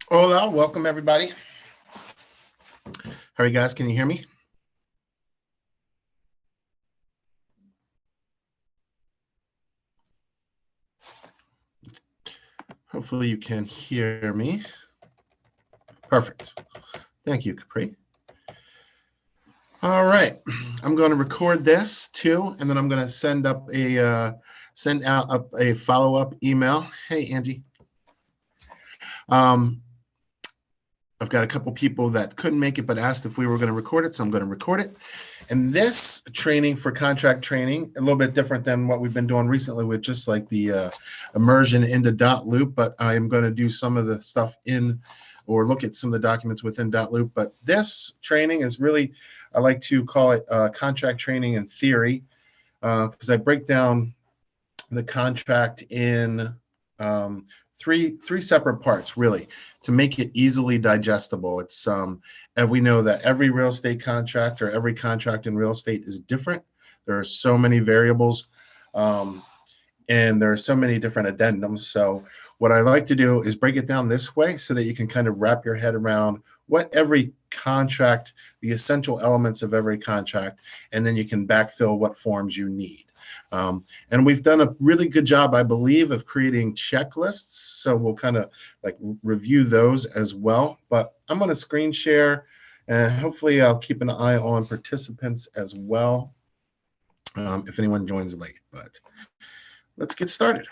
Hola, welcome everybody. How are you guys? Can you hear me? Hopefully you can hear me. Perfect. Thank you, Capri. All right, I'm going to record this too, and then I'm going to send out a follow-up email. Hey, Angie. I've got a couple people that couldn't make it but asked if we were going to record it, so I'm going to record it. And this training for contract training, a little bit different than what we've been doing recently with just like the immersion into dotloop, but I am going to do some of the stuff in or look at some of the documents within dotloop. But this training is really, I like to call it contract training in theory, because I break down the contract in three separate parts, really, to make it easily digestible. It's and we know that every real estate contract or every contract in real estate is different. There are so many variables, and there are so many different addendums. So what I like to do is break it down this way so that you can kind of wrap your head around what every contract, the essential elements of every contract, and then you can backfill what forms you need. And we've done a really good job, I believe, of creating checklists. So we'll kind of like review those as well. But I'm going to screen share, and hopefully I'll keep an eye on participants as well, if anyone joins late. But let's get started.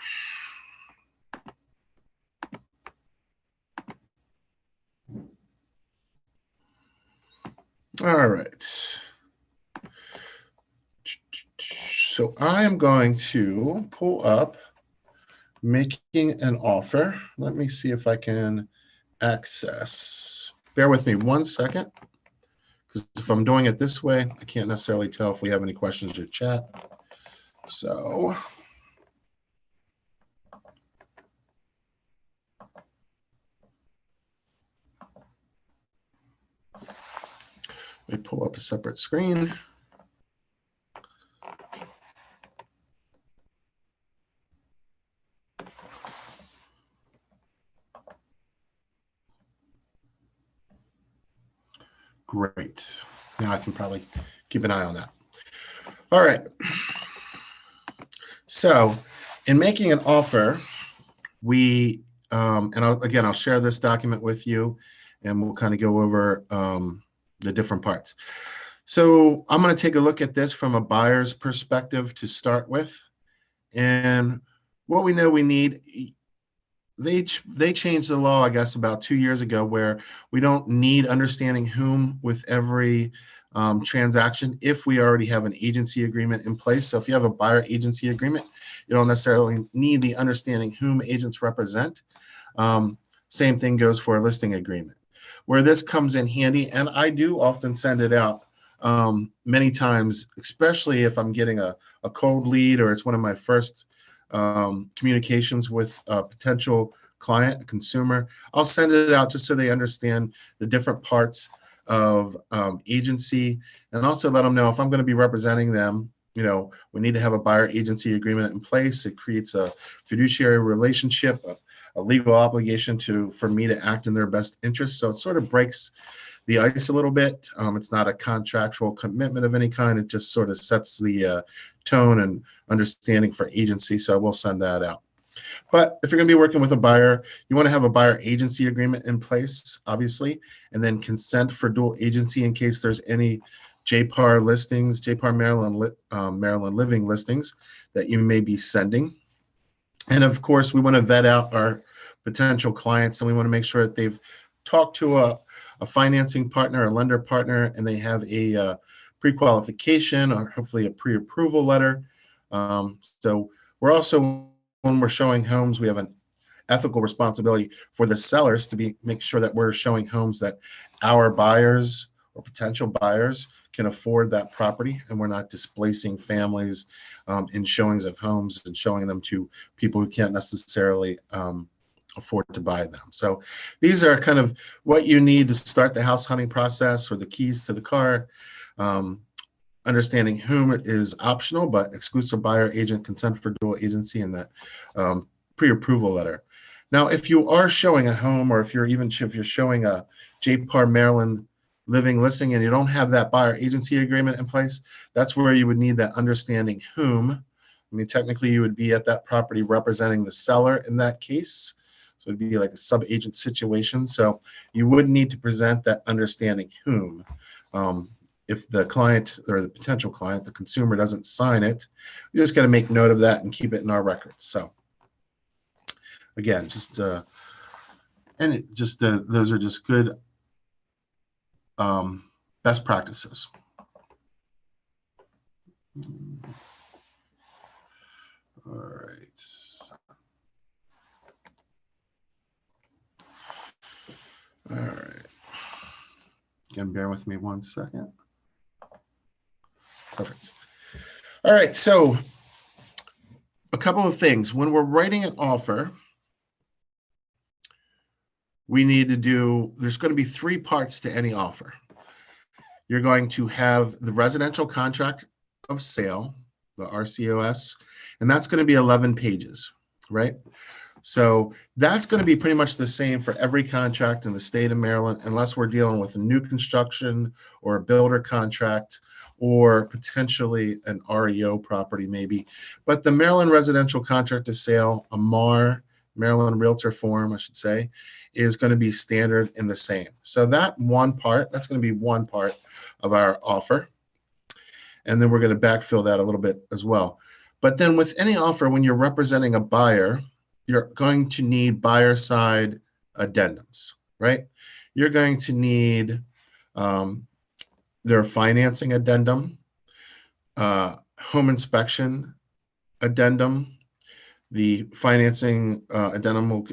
All right. So I am going to pull up making an offer. Let me see if I can access. Bear with me 1 second, because if I'm doing it this way, I can't necessarily tell if we have any questions or chat. So let me pull up a separate screen. Great. Now I can probably keep an eye on that. All right. So in making an offer, we, I'll share this document with you, and we'll kind of go over the different parts. So I'm going to take a look at this from a buyer's perspective to start with. And what we know we need, they changed the law, I guess, about 2 years ago, where we don't need understanding whom with every transaction if we already have an agency agreement in place. So if you have a buyer agency agreement, you don't necessarily need the understanding whom agents represent. Same thing goes for a listing agreement. Where this comes in handy, and I do often send it out many times, especially if I'm getting a cold lead or it's one of my first communications with a potential client, a consumer. I'll send it out just so they understand the different parts of agency, and also let them know if I'm going to be representing them, we need to have a buyer agency agreement in place. It creates a fiduciary relationship, a legal obligation for me to act in their best interest. So it sort of breaks the ice a little bit. It's not a contractual commitment of any kind. It just sort of sets the tone and understanding for agency. So I will send that out. But if you're going to be working with a buyer, you want to have a buyer agency agreement in place, obviously, and then consent for dual agency in case there's any JPAR listings, JPAR Maryland Living listings that you may be sending. And of course, we want to vet out our potential clients, and we want to make sure that they've talked to a financing partner, a lender partner, and they have a pre-qualification or hopefully a pre-approval letter. So we're also, when we're showing homes, we have an ethical responsibility for the sellers to make sure that we're showing homes that our buyers or potential buyers can afford that property, and we're not displacing families in showings of homes and showing them to people who can't necessarily afford to buy them. So these are kind of what you need to start the house hunting process, or the keys to the car. Understanding whom is optional, but exclusive buyer agent consent for dual agency, and that pre-approval letter. Now, if you are showing a home, or if you're showing a JPAR Maryland living listing and you don't have that buyer agency agreement in place, that's where you would need that understanding whom. I mean, technically you would be at that property representing the seller in that case. So it'd be like a sub-agent situation. So you would need to present that understanding whom. If the client or the potential client, the consumer, doesn't sign it, you just got to make note of that and keep it in our records. So again, those are just good best practices. All right. All right. Again, bear with me 1 second. Perfect. All right. So a couple of things. When we're writing an offer, there's going to be 3 parts to any offer. You're going to have the residential contract of sale, the RCOS, and that's going to be 11 pages, right? So that's going to be pretty much the same for every contract in the state of Maryland, unless we're dealing with a new construction or a builder contract or potentially an REO property maybe. But the Maryland Residential Contract of Sale, a MAR, Maryland Realtor Form, I should say, is going to be standard in the same. So that's going to be one part of our offer. And then we're going to backfill that a little bit as well. But then with any offer, when you're representing a buyer, you're going to need buyer side addendums, right? You're going to need their financing addendum, home inspection addendum. The financing addendum will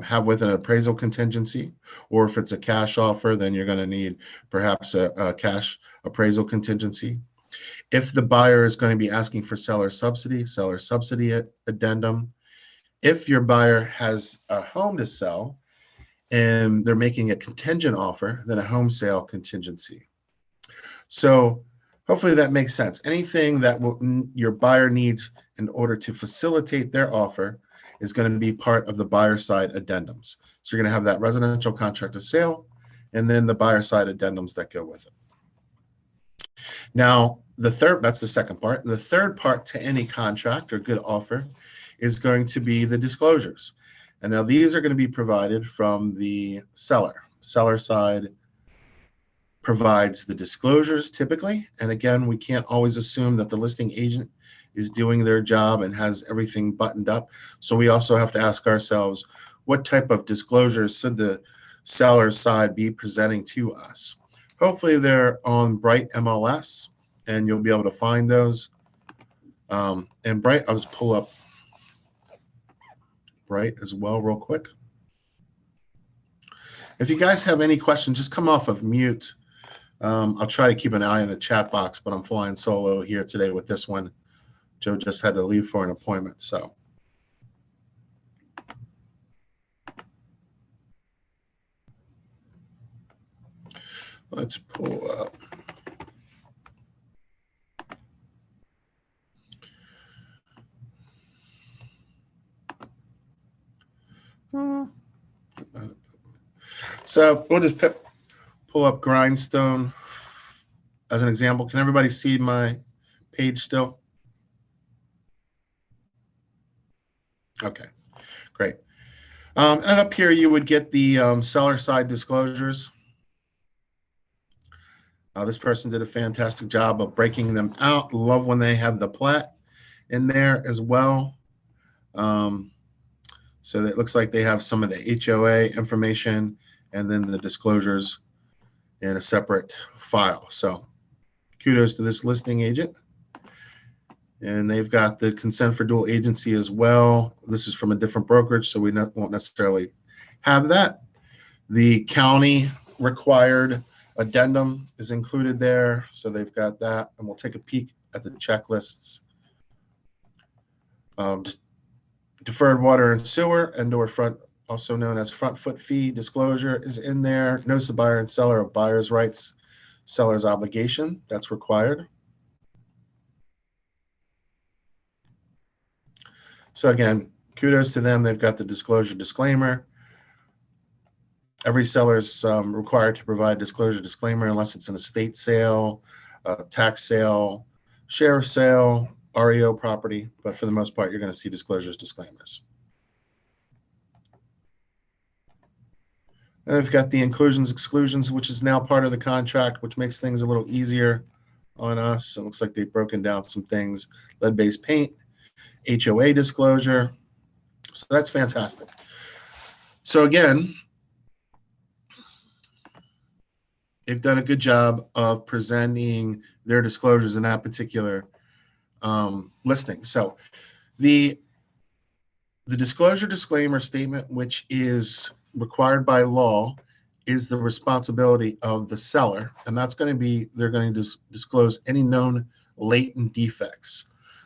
have with an appraisal contingency, or if it's a cash offer, then you're going to need perhaps a cash appraisal contingency. If the buyer is going to be asking for seller subsidy addendum. If your buyer has a home to sell and they're making a contingent offer, then a home sale contingency. So hopefully that makes sense. Anything that your buyer needs in order to facilitate their offer is going to be part of the buyer side addendums. So you're going to have that residential contract of sale and then the buyer side addendums that go with it. Now, that's the second part. The third part to any contract or good offer is going to be the disclosures. And now these are going to be provided from the seller. Seller side provides the disclosures typically. And again, we can't always assume that the listing agent is doing their job and has everything buttoned up. So we also have to ask ourselves, what type of disclosures should the seller side be presenting to us? Hopefully they're on Bright MLS and you'll be able to find those. And Bright, I'll just pull up Bright as well real quick. If you guys have any questions, just come off of mute. I'll try to keep an eye on the chat box, but I'm flying solo here today with this one. Joe just had to leave for an appointment, so. Let's pull up. So we'll just pull up Grindstone as an example. Can everybody see my page still? Okay, great. And up here you would get the seller side disclosures. This person did a fantastic job of breaking them out. Love when they have the plat in there as well. So it looks like they have some of the HOA information and then the disclosures in a separate file. So kudos to this listing agent. And they've got the consent for dual agency as well. This is from a different brokerage, so we won't necessarily have that. The county required addendum is included there, so they've got that. And we'll take a peek at the checklists. Just deferred water and sewer and or front, also known as front foot fee disclosure is in there. Notice the buyer and seller of buyer's rights, seller's obligation, that's required. So again, kudos to them. They've got the disclosure disclaimer. Every seller is required to provide disclosure disclaimer unless it's an estate sale, tax sale, share sale, REO property. But for the most part, you're going to see disclosures disclaimers. And they've got the inclusions, exclusions, which is now part of the contract, which makes things a little easier on us. It looks like they've broken down some things: lead-based paint, HOA disclosure. So that's fantastic. So again, they've done a good job of presenting their disclosures in that particular listing. So the disclosure disclaimer statement, which is required by law, is the responsibility of the seller, and that's going to be, they're going to disclose any known latent defects.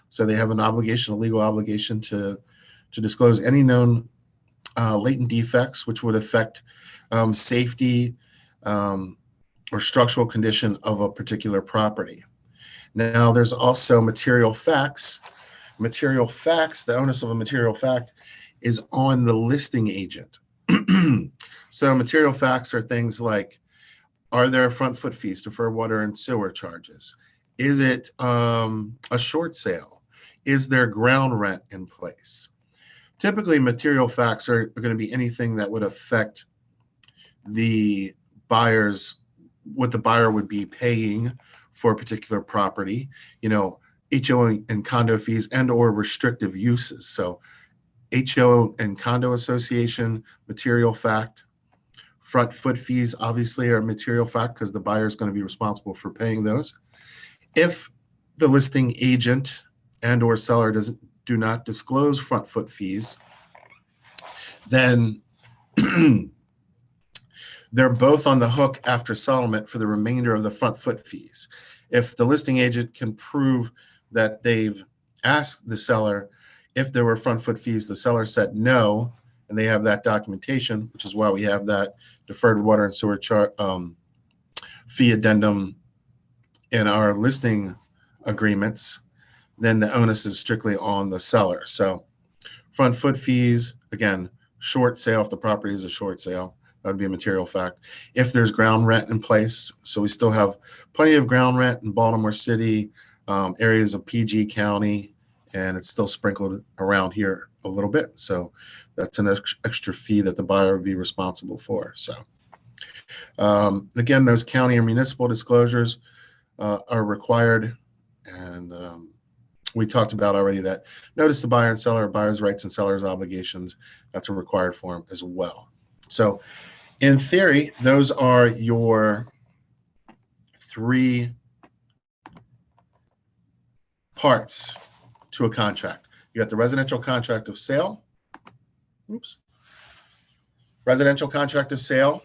So they have an obligation, a legal obligation to disclose any known latent defects which would affect safety or structural condition of a particular property. Now, there's also material facts. Material facts, the onus of a material fact is on the listing agent. So material facts are things like, are there front foot fees, deferred water and sewer charges? Is it a short sale? Is there ground rent in place? Typically, material facts are going to be anything that would affect the buyer's, what the buyer would be paying for a particular property, you know, HO and condo fees and or restrictive uses. So HO and condo association, material fact. Front foot fees obviously are a material fact because the buyer is going to be responsible for paying those. If the listing agent and or seller do not disclose front foot fees, then they're both on the hook after settlement for the remainder of the front foot fees. If the listing agent can prove that they've asked the seller if there were front foot fees, the seller said no, and they have that documentation, which is why we have that deferred water and sewer fee addendum in our listing agreements, then the onus is strictly on the seller. So front foot fees, again, short sale, if the property is a short sale, that would be a material fact. If there's ground rent in place, so we still have plenty of ground rent in Baltimore City, areas of PG County, and it's still sprinkled around here a little bit. So that's an extra fee that the buyer would be responsible for. So again, those county or municipal disclosures are required. And we talked about already that notice to buyer and seller, buyer's rights and seller's obligations, that's a required form as well. So in theory, those are your 3 parts to a contract. You got the residential contract of sale. Oops. Residential contract of sale,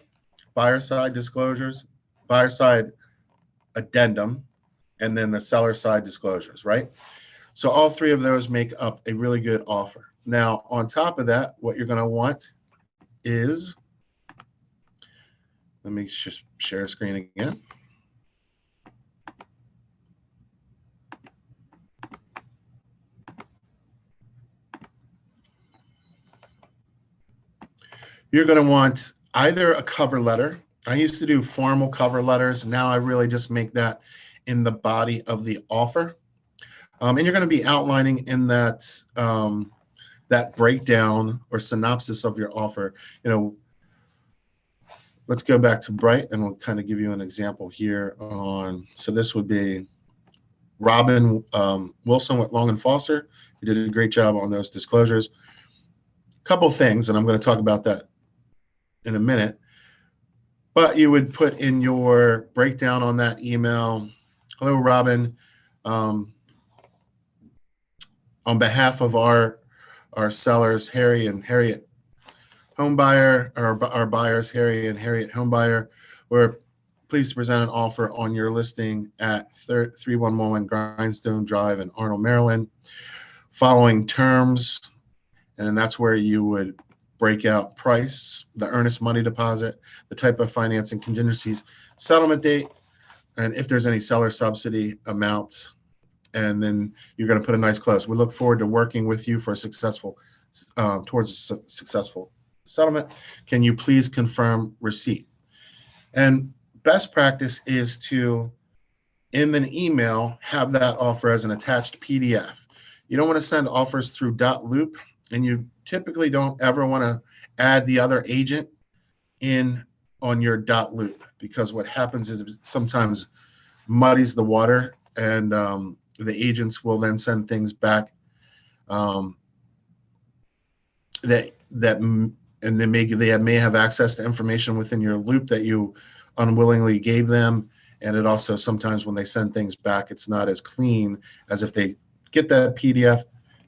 buyer side disclosures, buyer side addendum, and then the seller side disclosures, right? So all 3 of those make up a really good offer. Now, on top of that, what you're going to want is, let me just share screen again. You're going to want either a cover letter. I used to do formal cover letters. Now I really just make that in the body of the offer. And you're going to be outlining in that that breakdown or synopsis of your offer. You know, let's go back to Bright and we'll kind of give you an example here on, so this would be Robin Wilson with Long and Foster. You did a great job on those disclosures. Couple things, and I'm going to talk about that in a minute, but you would put in your breakdown on that email, hello, Robin, on behalf of our sellers, Harry and Harriet Homebuyer, or our buyers, Harry and Harriet Homebuyer, we're pleased to present an offer on your listing at 3111 Grindstone Drive in Arnold, Maryland, following terms, and then that's where you would break out price, the earnest money deposit, the type of financing contingencies, settlement date, and if there's any seller subsidy amounts, and then you're going to put a nice close. We look forward to working with you for a successful, towards a successful settlement. Can you please confirm receipt? And best practice is to, in an email, have that offer as an attached PDF. You don't want to send offers through .loop, and you typically don't ever want to add the other agent in on your .loop, because what happens is it sometimes muddies the water, and the agents will then send things back and they may have access to information within your loop that you unwillingly gave them. And it also, sometimes when they send things back, it's not as clean as if they get that PDF,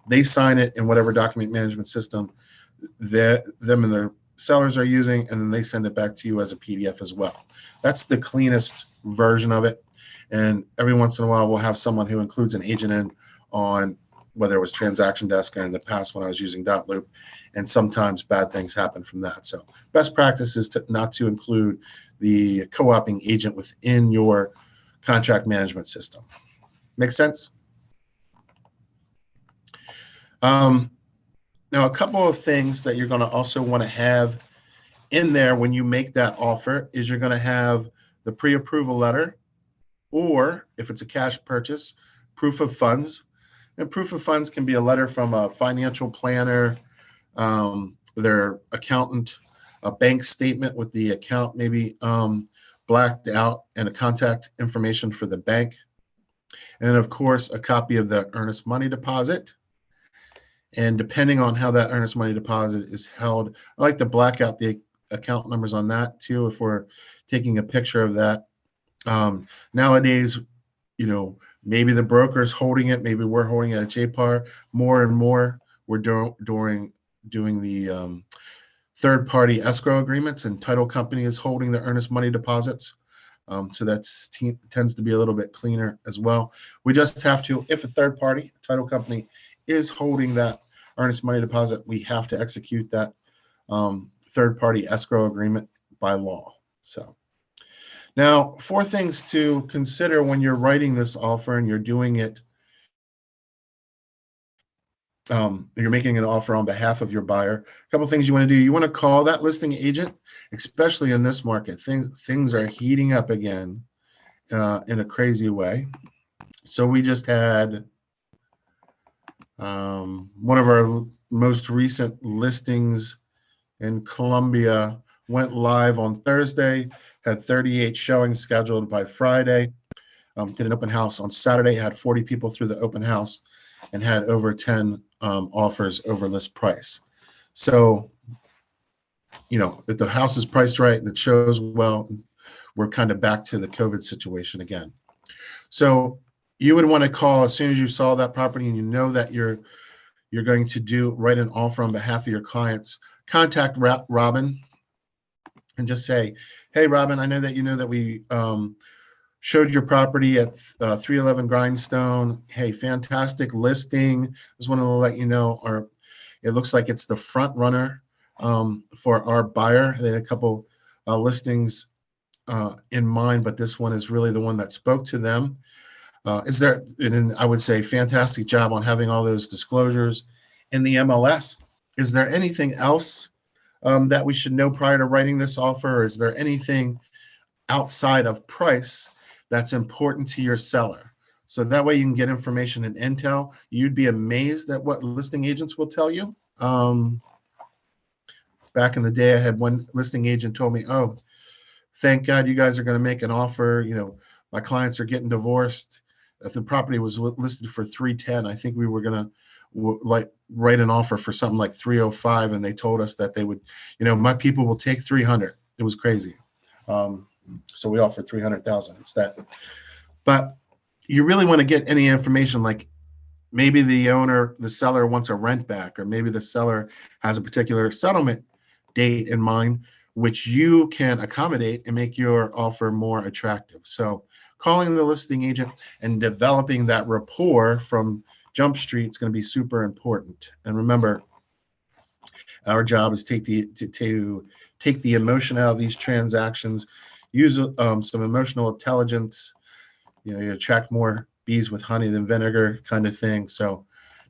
they sign it in whatever document management system that them and their sellers are using, and then they send it back to you as a PDF as well. That's the cleanest version of it. And every once in a while, we'll have someone who includes an agent in on, whether it was Transaction Desk or in the past when I was using .loop, and sometimes bad things happen from that. So best practice is not to include the co-oping agent within your contract management system. Make sense? Now, a couple of things that you're going to also want to have in there when you make that offer is you're going to have the pre-approval letter, or if it's a cash purchase, proof of funds. And proof of funds can be a letter from a financial planner, their accountant, a bank statement with the account maybe blacked out, and a contact information for the bank. And of course, a copy of the earnest money deposit. And depending on how that earnest money deposit is held, I like to black out the account numbers on that too, if we're taking a picture of that. Nowadays, maybe the broker's holding it, maybe we're holding it at JPAR. More and more, we're doing the third-party escrow agreements, and title company is holding the earnest money deposits. So that tends to be a little bit cleaner as well. We just have to, if a third-party title company is holding that earnest money deposit, we have to execute that third-party escrow agreement by law. So now, 4 things to consider when you're writing this offer and you're doing it, you're making an offer on behalf of your buyer. A couple things you want to do. You want to call that listing agent, especially in this market. Things are heating up again in a crazy way. So we just had one of our most recent listings in Columbia went live on Thursday, had 38 showings scheduled by Friday, did an open house on Saturday, had 40 people through the open house, and had over 10 offers over list price. So, if the house is priced right and it shows well, we're kind of back to the COVID situation again. So you would want to call as soon as you saw that property and you know that you're going to write an offer on behalf of your clients. Contact Robin and just say, hey, Robin, I know that we showed your property at 311 Grindstone. Hey, fantastic listing. Just wanted to let you know, it looks like it's the front runner for our buyer. They had a couple listings in mind, but this one is really the one that spoke to them. And I would say fantastic job on having all those disclosures in the MLS. Is there anything else that we should know prior to writing this offer? Or is there anything outside of price that's important to your seller? So that way you can get information and intel. You'd be amazed at what listing agents will tell you. Back in the day, I had one listing agent told me, oh, thank God you guys are going to make an offer. My clients are getting divorced. If the property was listed for 310, I think we were going to write an offer for something like 305, and they told us that they would, my people will take 300. It was crazy. So we offered 300,000 instead. But you really want to get any information, like maybe the seller wants a rent back, or maybe the seller has a particular settlement date in mind, which you can accommodate and make your offer more attractive. So calling the listing agent and developing that rapport from Jump Street is going to be super important. And remember, our job is to take the emotion out of these transactions, use some emotional intelligence. You attract more bees with honey than vinegar kind of thing. So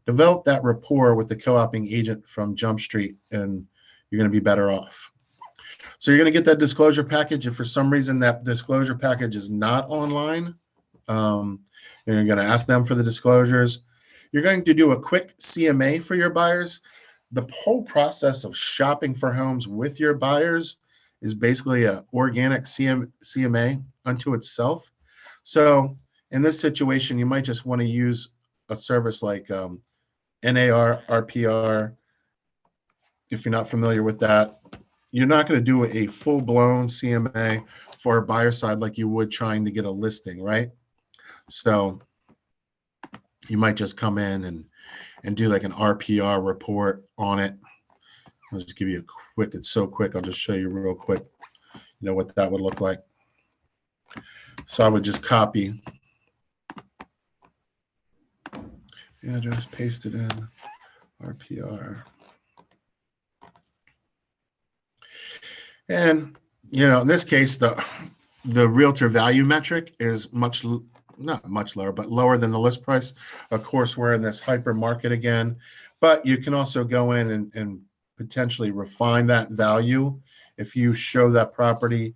develop that rapport with the co-oping agent from Jump Street, and you're going to be better off. So you're going to get that disclosure package. If for some reason that disclosure package is not online, you're going to ask them for the disclosures. You're going to do a quick CMA for your buyers. The whole process of shopping for homes with your buyers is basically an organic CMA unto itself. So in this situation, you might just want to use a service like NAR, RPR. If you're not familiar with that, you're not going to do a full-blown CMA for a buyer side like you would trying to get a listing, right? So you might just come in and do like an RPR report on it. I'll just give you a quick, it's so quick, I'll just show you real quick, you know, what that would look like. So I would just copy the address, paste it in, RPR. And, you know, in this case, the realtor value metric is not much lower, but lower than the list price. Of course, we're in this hyper market again, but you can also go in and potentially refine that value if you show that property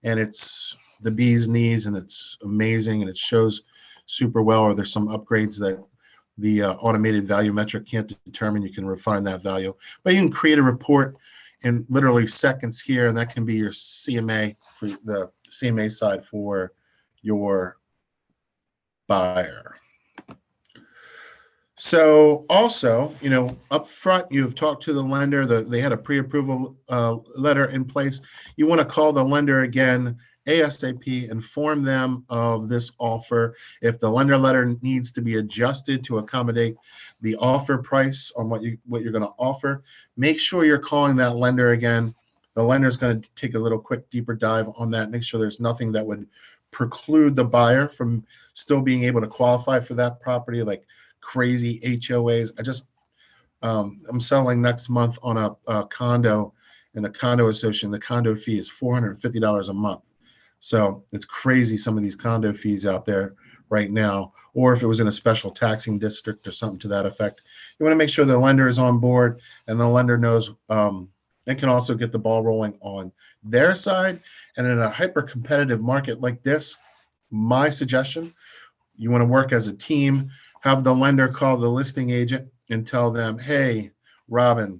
and it's the bee's knees and it's amazing and it shows super well, or there's some upgrades that the automated value metric can't determine. You can refine that value, but you can create a report in literally seconds here, and that can be your CMA for the CMA side for your buyer. So also, you know, up front, you've talked to the lender, they had a pre-approval letter in place. You want to call the lender again ASAP, inform them of this offer. If the lender letter needs to be adjusted to accommodate the offer price on what you're going to offer, make sure you're calling that lender again. The lender is going to take a little quick deeper dive on that, make sure there's nothing that would preclude the buyer from still being able to qualify for that property, like crazy HOAs. I'm selling next month on a condo in a condo association. The condo fee is $450 a month. So it's crazy, some of these condo fees out there right now. Or if it was in a special taxing district or something to that effect, you want to make sure the lender is on board and the lender knows and can also get the ball rolling on their side. And in a hyper competitive market like this, my suggestion, you want to work as a team, have the lender call the listing agent and tell them, hey, Robin,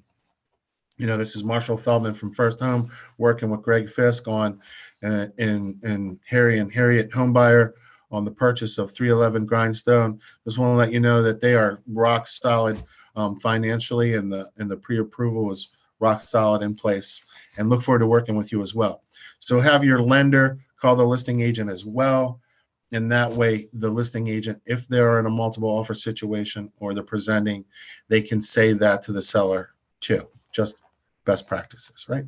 you know, this is Marshall Feldman from First Home, working with Greg Fisk on and Harry and Harriet Homebuyer on the purchase of 311 Grindstone. Just want to let you know that they are rock solid financially, and the pre-approval is rock solid in place, and look forward to working with you as well. So have your lender call the listing agent as well. And that way, the listing agent, if they're in a multiple offer situation or they're presenting, they can say that to the seller too. Just best practices, right?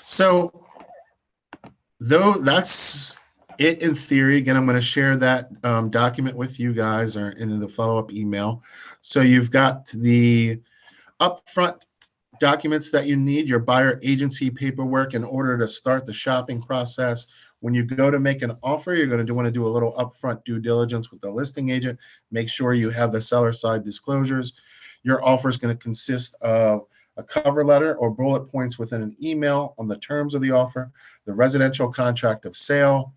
So though that's it in theory. Again, I'm going to share that document with you guys or in the follow-up email. So you've got the upfront documents that you need, your buyer agency paperwork in order to start the shopping process. When you go to make an offer, you're going to want to do a little upfront due diligence with the listing agent. Make sure you have the seller side disclosures. Your offer is going to consist of a cover letter or bullet points within an email on the terms of the offer, the residential contract of sale,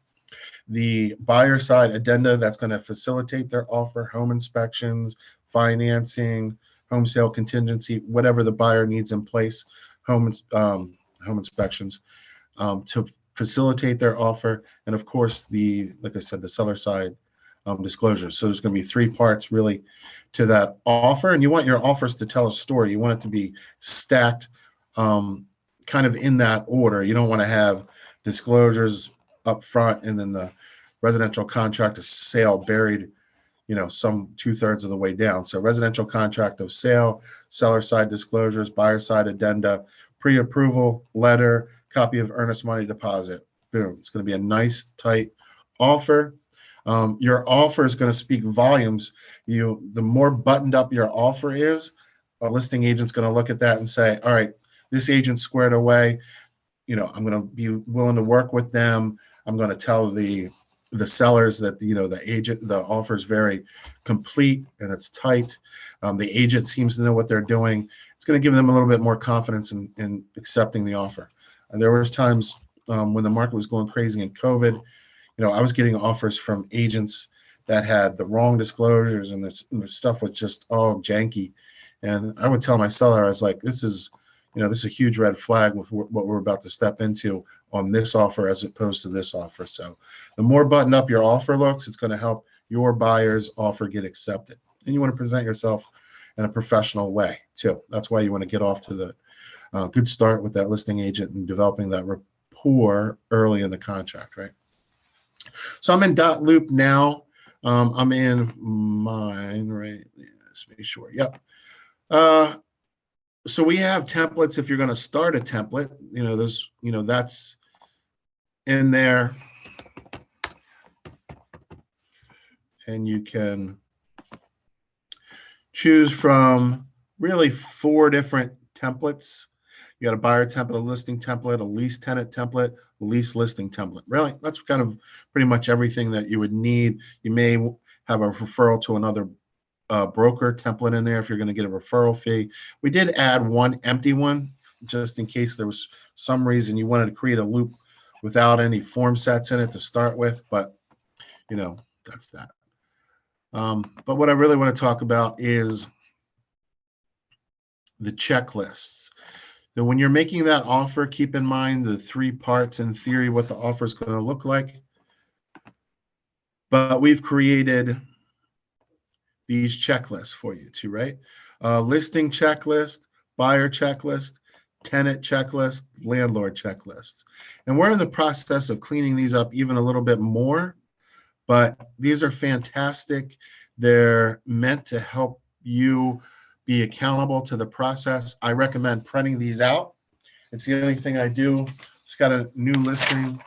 the buyer side addenda that's going to facilitate their offer, home inspections, financing, home sale contingency, whatever the buyer needs in place, home inspections to facilitate their offer, and of course like I said, the seller side disclosures. So there's going to be 3 parts really to that offer, and you want your offers to tell a story. You want it to be stacked kind of in that order. You don't want to have disclosures up front and then the residential contract of sale buried, you know, some 2/3 of the way down. So residential contract of sale, seller side disclosures, buyer side addenda, pre-approval letter, copy of earnest money deposit. Boom. It's going to be a nice, tight offer. Your offer is going to speak volumes. The more buttoned up your offer is, a listing agent's going to look at that and say, all right, this agent's squared away. You know, I'm going to be willing to work with them. I'm going to tell the the sellers that, the agent, the offer is very complete and it's tight. The agent seems to know what they're doing. It's going to give them a little bit more confidence in accepting the offer. And there was times when the market was going crazy in COVID, I was getting offers from agents that had the wrong disclosures, and the stuff was just all janky. And I would tell my seller, I was like, this is a huge red flag with what we're about to step into on this offer as opposed to this offer. So the more buttoned up your offer looks, it's going to help your buyer's offer get accepted. And you want to present yourself in a professional way too. That's why you want to get off to the good start with that listing agent and developing that rapport early in the contract, right? So I'm in dotloop now. I'm in mine, right? Let's make sure. Yep. So we have templates. If you're going to start a template, that's in there, and you can choose from really 4 different templates. You got a buyer template, a listing template, a lease tenant template, a lease listing template. Really, that's kind of pretty much everything that you would need. You may have a referral to another broker template in there if you're going to get a referral fee. We did add one empty one just in case there was some reason you wanted to create a loop without any form sets in it to start with, but that's that. But what I really want to talk about is the checklists. So when you're making that offer, keep in mind the 3 parts in theory, what the offer is going to look like. But we've created these checklists for you too, right? Listing checklist, buyer checklist, tenant checklist, landlord checklist. And we're in the process of cleaning these up even a little bit more, but these are fantastic. They're meant to help you be accountable to the process. I recommend printing these out. It's the only thing I do. It's got a new listing.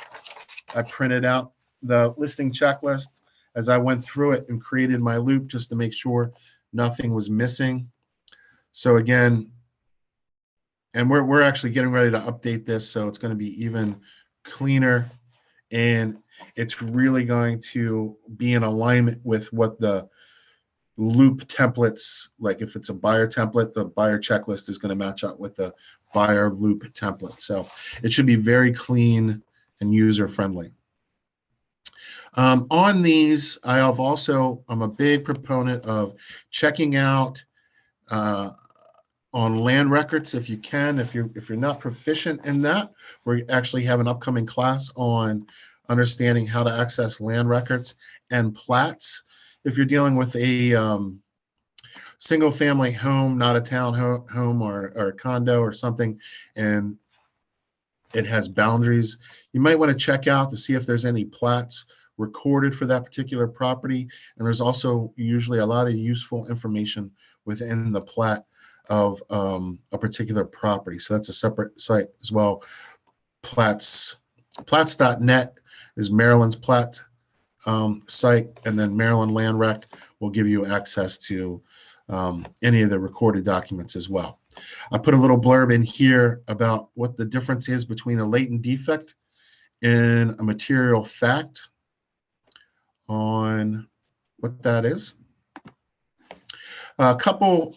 I printed out the listing checklist as I went through it and created my loop just to make sure nothing was missing. So again, and we're actually getting ready to update this, so it's going to be even cleaner, and it's really going to be in alignment with what the loop templates, like if it's a buyer template, the buyer checklist is going to match up with the buyer loop template. So it should be very clean and user friendly. On these, I'm a big proponent of checking out on land records if you can. If you're not proficient in that, we actually have an upcoming class on understanding how to access land records and plats. If you're dealing with a single family home, not a town home or a condo or something, and it has boundaries, you might want to check out to see if there's any plats recorded for that particular property. And there's also usually a lot of useful information within the plat of a particular property. So that's a separate site as well. Plats.net is Maryland's plat site, and then Maryland Land Rec will give you access to any of the recorded documents as well. I put a little blurb in here about what the difference is between a latent defect and a material fact on what that is. A couple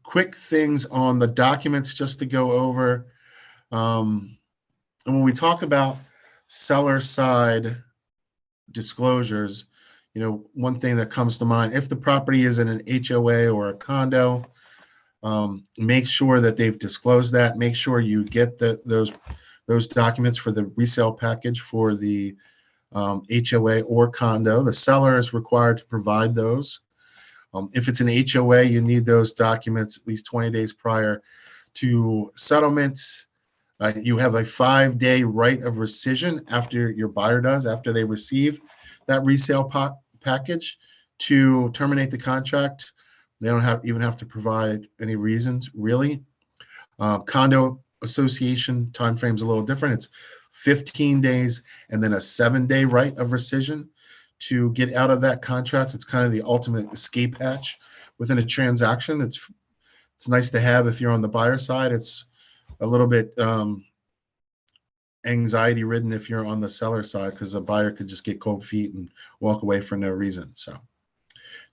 quick things on the documents just to go over. And when we talk about seller side disclosures, one thing that comes to mind, if the property is in an HOA or a condo, make sure that they've disclosed that. Make sure you get those documents for the resale package for the HOA or condo. The seller is required to provide those. If it's an HOA, you need those documents at least 20 days prior to settlements. You have a 5-day right of rescission after your buyer does, after they receive that resale package, to terminate the contract. They don't even have to provide any reasons, really. Condo association timeframe is a little different. It's 15 days and then a 7-day right of rescission to get out of that contract. It's kind of the ultimate escape hatch within a transaction. It's nice to have if you're on the buyer side. It's a little bit anxiety ridden if you're on the seller side, because a buyer could just get cold feet and walk away for no reason. So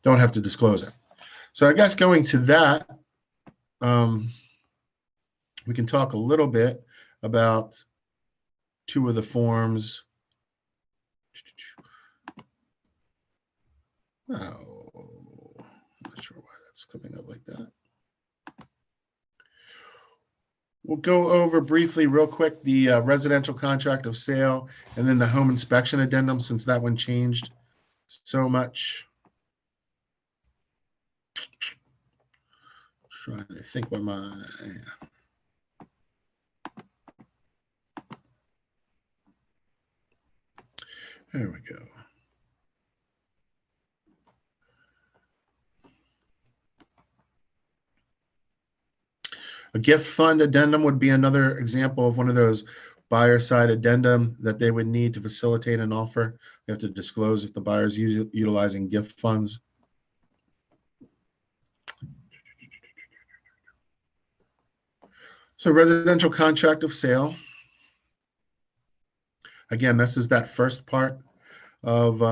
don't have to disclose it. So I guess going to that, we can talk a little bit about two of the forms. Oh, I'm not sure why that's coming up like that. We'll go over briefly, real quick, the residential contract of sale and then the home inspection addendum, since that one changed so much. Trying to think what my, there we go. A gift fund addendum would be another example of one of those buyer side addendum that they would need to facilitate an offer. They have to disclose if the buyer is utilizing gift funds. So residential contract of sale. Again, this is that first part of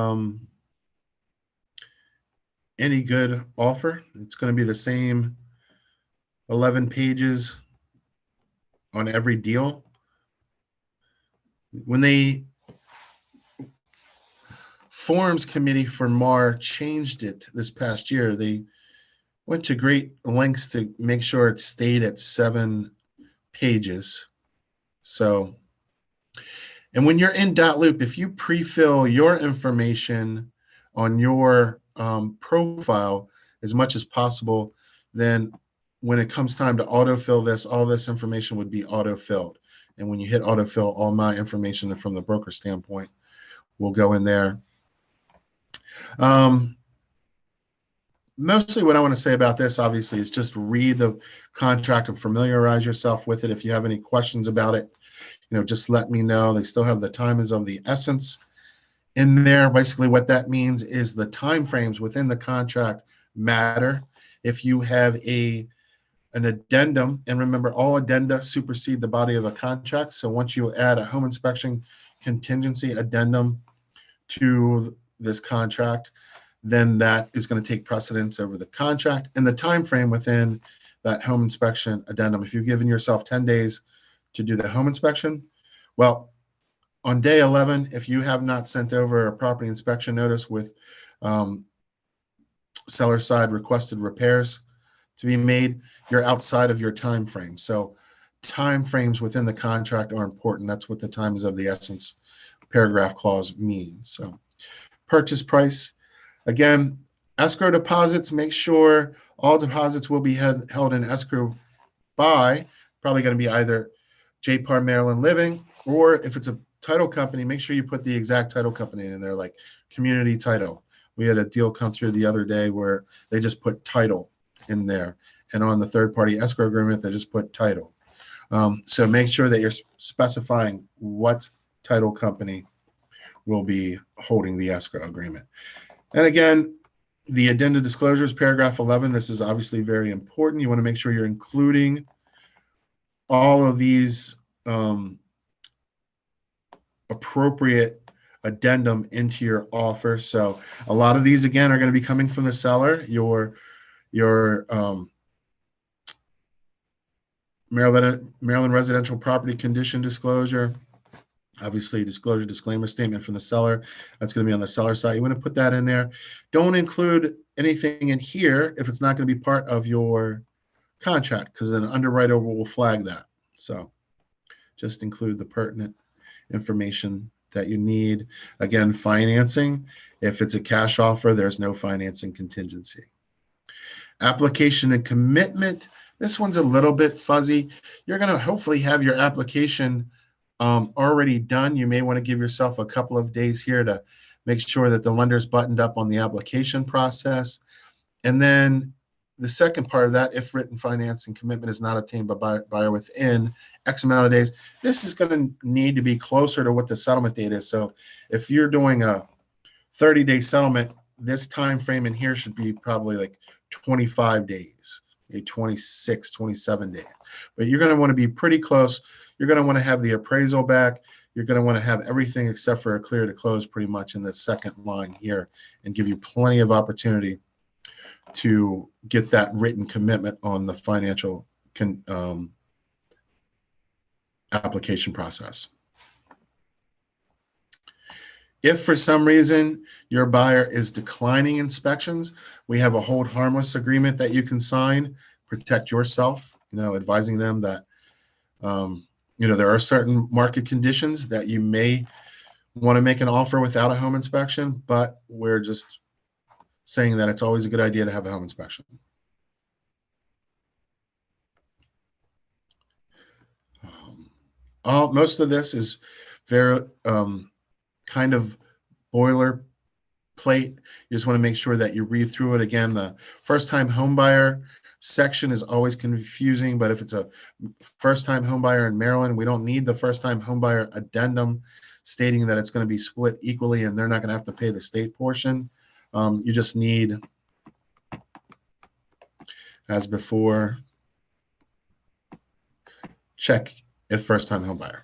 any good offer. It's going to be the same 11 pages on every deal. When the forms committee for MAR changed it this past year, they went to great lengths to make sure it stayed at 7 pages. So, and when you're in dotloop, if you pre-fill your information on your profile as much as possible, then when it comes time to autofill this, all this information would be autofilled. And when you hit autofill, all my information from the broker standpoint will go in there. Mostly what I want to say about this, obviously, is just read the contract and familiarize yourself with it. If you have any questions about it, just let me know. They still have the time is of the essence in there. Basically, what that means is the time frames within the contract matter. If you have an addendum, and remember, all addenda supersede the body of a contract. So once you add a home inspection contingency addendum to this contract, then that is going to take precedence over the contract and the time frame within that home inspection addendum. If you've given yourself 10 days to do the home inspection, well, on day 11, if you have not sent over a property inspection notice with seller side requested repairs to be made, you're outside of your time frame. So time frames within the contract are important. That's what the time is of the essence paragraph clause means. So purchase price, again, escrow deposits, make sure all deposits will be held in escrow by, probably going to be either JPAR Maryland Living, or if it's a title company, make sure you put the exact title company in there, like Community Title. We had a deal come through the other day where they just put title in there. And on the third-party escrow agreement, they just put title. So make sure that you're specifying what title company will be holding the escrow agreement. And again, the addenda disclosures, paragraph 11, this is obviously very important. You want to make sure you're including all of these appropriate addendum into your offer. So a lot of these, again, are going to be coming from the seller. Your Maryland residential property condition disclosure, obviously disclosure disclaimer statement from the seller. That's going to be on the seller side. You want to put that in there. Don't include anything in here if it's not going to be part of your contract, because an underwriter will flag that. So just include the pertinent information that you need. Again, financing. If it's a cash offer, there's no financing contingency. Application and commitment. This one's a little bit fuzzy. You're going to hopefully have your application already done. You may want to give yourself a couple of days here to make sure that the lender's buttoned up on the application process. And then the second part of that, if written financing commitment is not obtained by buyer within X amount of days, this is going to need to be closer to what the settlement date is. So if you're doing a 30-day settlement, this time frame in here should be probably like 25 days. a 26, 27 day. But you're going to want to be pretty close. You're going to want to have the appraisal back. You're going to want to have everything except for a clear to close pretty much in the second line here, and give you plenty of opportunity to get that written commitment on the financial application process. If for some reason your buyer is declining inspections, we have a hold harmless agreement that you can sign, protect yourself, advising them that, there are certain market conditions that you may want to make an offer without a home inspection, but we're just saying that it's always a good idea to have a home inspection. Most of this is very kind of boilerplate. You just want to make sure that you read through it. Again, the first-time homebuyer section is always confusing, but if it's a first-time homebuyer in Maryland, we don't need the first-time homebuyer addendum stating that it's going to be split equally and they're not going to have to pay the state portion. You just need, as before, check if first-time homebuyer.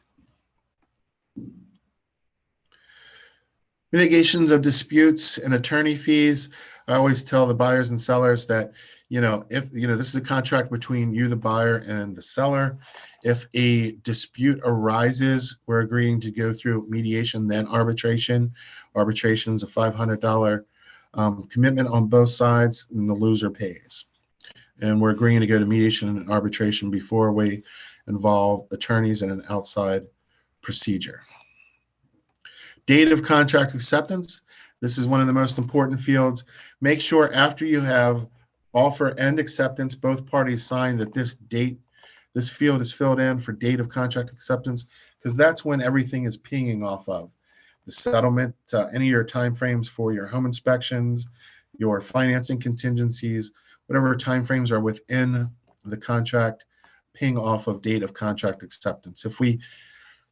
Mitigations of disputes and attorney fees. I always tell the buyers and sellers that, if this is a contract between you, the buyer, and the seller. If a dispute arises, we're agreeing to go through mediation, then arbitration. Arbitration is a $500 commitment on both sides, and the loser pays. And we're agreeing to go to mediation and arbitration before we involve attorneys in an outside procedure. Date of contract acceptance. This is one of the most important fields. Make sure after you have offer and acceptance, both parties sign that this field is filled in for date of contract acceptance, because that's when everything is pinging off of. The settlement, any of your timeframes for your home inspections, your financing contingencies, whatever timeframes are within the contract, ping off of date of contract acceptance. If we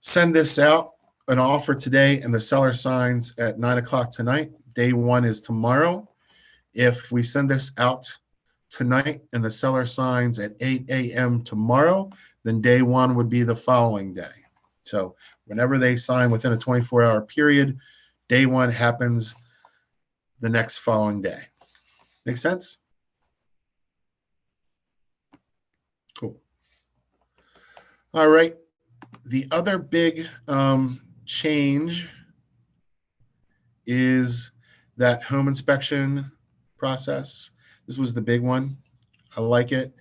send this out, an offer today, and the seller signs at 9 o'clock tonight, day one is tomorrow. If we send this out tonight and the seller signs at 8 a.m. tomorrow, then day one would be the following day. So whenever they sign within a 24-hour period, day one happens the next following day. Make sense? Cool. All right. The other big change is that home inspection process. This was the big one. I like it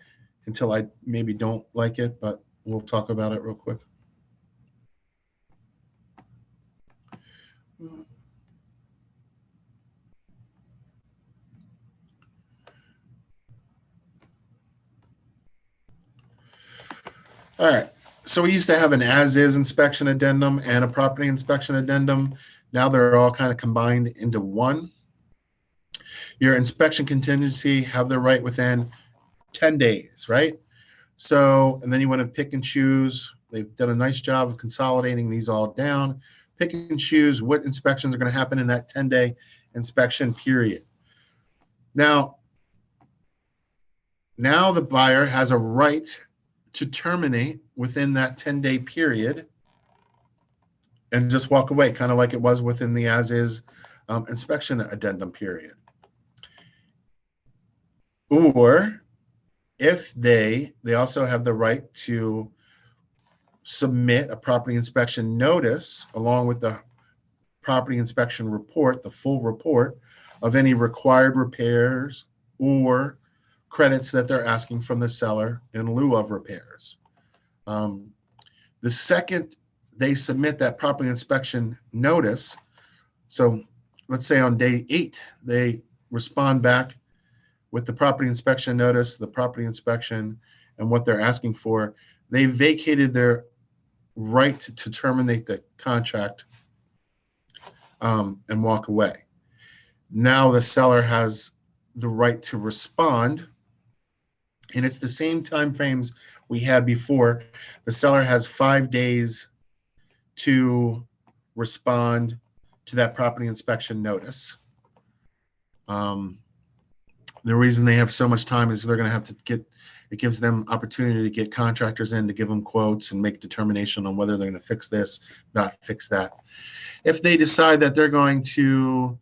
until I maybe don't like it, but we'll talk about it real quick. All right. So we used to have an as-is inspection addendum and a property inspection addendum. Now they're all kind of combined into one. Your inspection contingency have the right within 10 days, right? So, and then you want to pick and choose. They've done a nice job of consolidating these all down. Pick and choose what inspections are going to happen in that 10-day inspection period. Now the buyer has a right to terminate within that 10-day period and just walk away, kind of like it was within the as-is inspection addendum period. Or if they also have the right to submit a property inspection notice along with the property inspection report, the full report of any required repairs or credits that they're asking from the seller in lieu of repairs. The second they submit that property inspection notice, so let's say on day 8, they respond back with the property inspection notice, the property inspection, and what they're asking for, they vacated their right to terminate the contract and walk away. Now the seller has the right to respond, and it's the same time frames we had before. The seller has 5 days to respond to that property inspection notice. The reason they have so much time is they're going to have to get, it gives them opportunity to get contractors in to give them quotes and make determination on whether they're going to fix this, not fix that. If they decide that they're going to,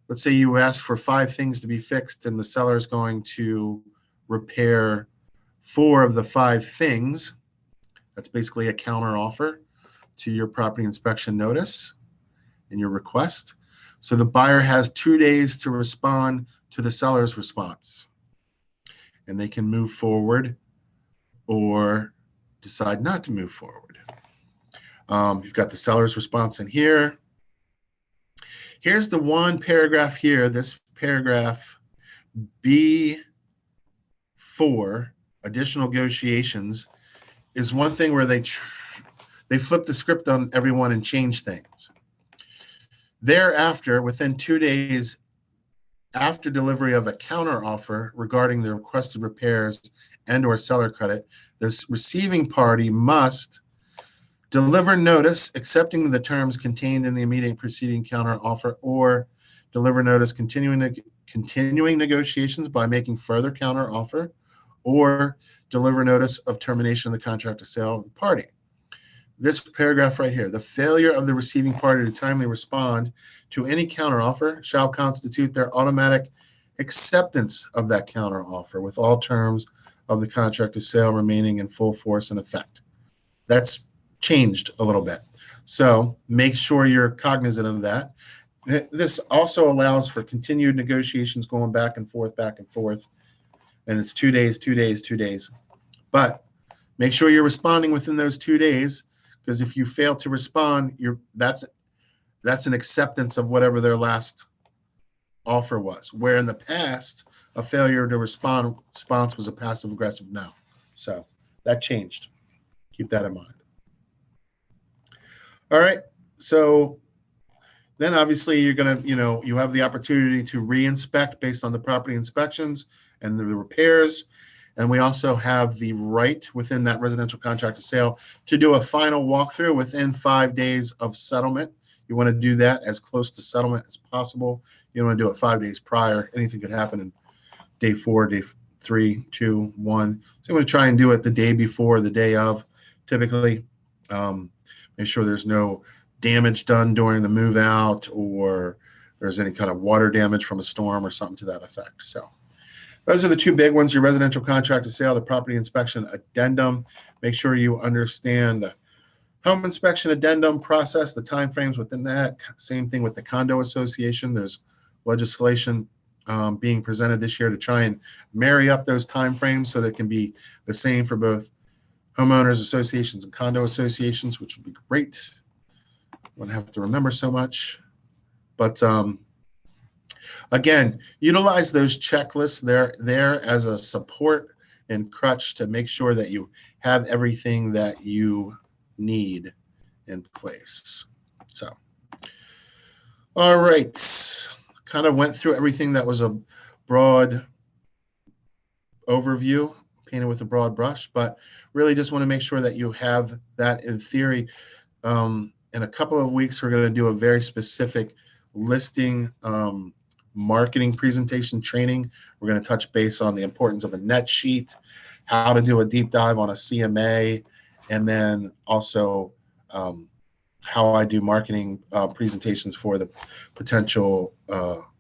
let's say you ask for 5 things to be fixed and the seller is going to repair 4 of the 5 things, that's basically a counter offer to your property inspection notice and your request. So the buyer has 2 days to respond to the seller's response, and they can move forward or decide not to move forward. You've got the seller's response in here. Here's the one paragraph here, this paragraph B4, additional negotiations, is one thing where they flip the script on everyone and change things. Thereafter, within 2 days after delivery of a counter offer regarding the requested repairs and or seller credit, the receiving party must deliver notice accepting the terms contained in the immediate preceding counter offer, or deliver notice continuing negotiations by making further counter offer, or deliver notice of termination of the contract of sale of the party. This paragraph right here, the failure of the receiving party to timely respond to any counteroffer shall constitute their automatic acceptance of that counteroffer with all terms of the contract of sale remaining in full force and effect. That's changed a little bit. So make sure you're cognizant of that. This also allows for continued negotiations going back and forth, and it's 2 days, 2 days, 2 days. But make sure you're responding within those 2 days, because if you fail to respond, that's an acceptance of whatever their last offer was. Where in the past, a failure to response was a passive aggressive no. So that changed. Keep that in mind. All right. So then obviously you're going to, you have the opportunity to re-inspect based on the property inspections and the repairs. And we also have the right within that residential contract of sale to do a final walkthrough within 5 days of settlement. You want to do that as close to settlement as possible. You don't want to do it 5 days prior. Anything could happen in day 4, day 3, 2, 1. So you want to try and do it the day before, the day of, typically. Make sure there's no damage done during the move out, or there's any kind of water damage from a storm or something to that effect. So those are the 2 big ones: your residential contract of sale, the property inspection addendum. Make sure you understand the home inspection addendum process, the timeframes within that. Same thing with the condo association. There's legislation being presented this year to try and marry up those timeframes so that it can be the same for both homeowners associations and condo associations, which would be great. Wouldn't have to remember so much. But again, utilize those checklists. They're there as a support and crutch to make sure that you have everything that you need in place. So, all right, kind of went through everything that was a broad overview, painted with a broad brush, but really just want to make sure that you have that in theory. In a couple of weeks, we're going to do a very specific listing marketing presentation training. We're going to touch base on the importance of a net sheet, how to do a deep dive on a CMA, and then also how I do marketing presentations for the potential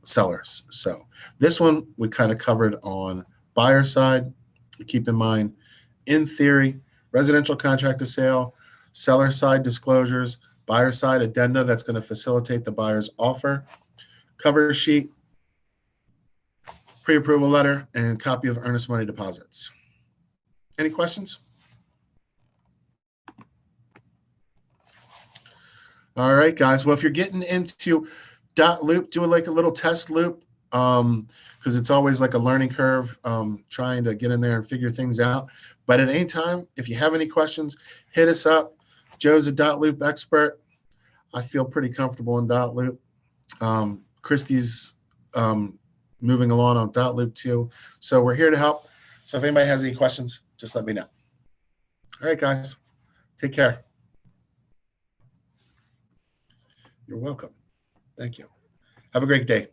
sellers. So this one we kind of covered on buyer side. Keep in mind, in theory, residential contract of sale, seller side disclosures, buyer side addenda that's going to facilitate the buyer's offer, cover sheet, pre-approval letter, and copy of earnest money deposits. Any questions? All right, guys. Well, if you're getting into .loop, do like a little test loop, because it's always like a learning curve, trying to get in there and figure things out. But at any time, if you have any questions, hit us up. Joe's a .loop expert. I feel pretty comfortable in .loop. Christy's moving along on .loop too. So we're here to help. So if anybody has any questions, just let me know. All right, guys. Take care. You're welcome. Thank you. Have a great day.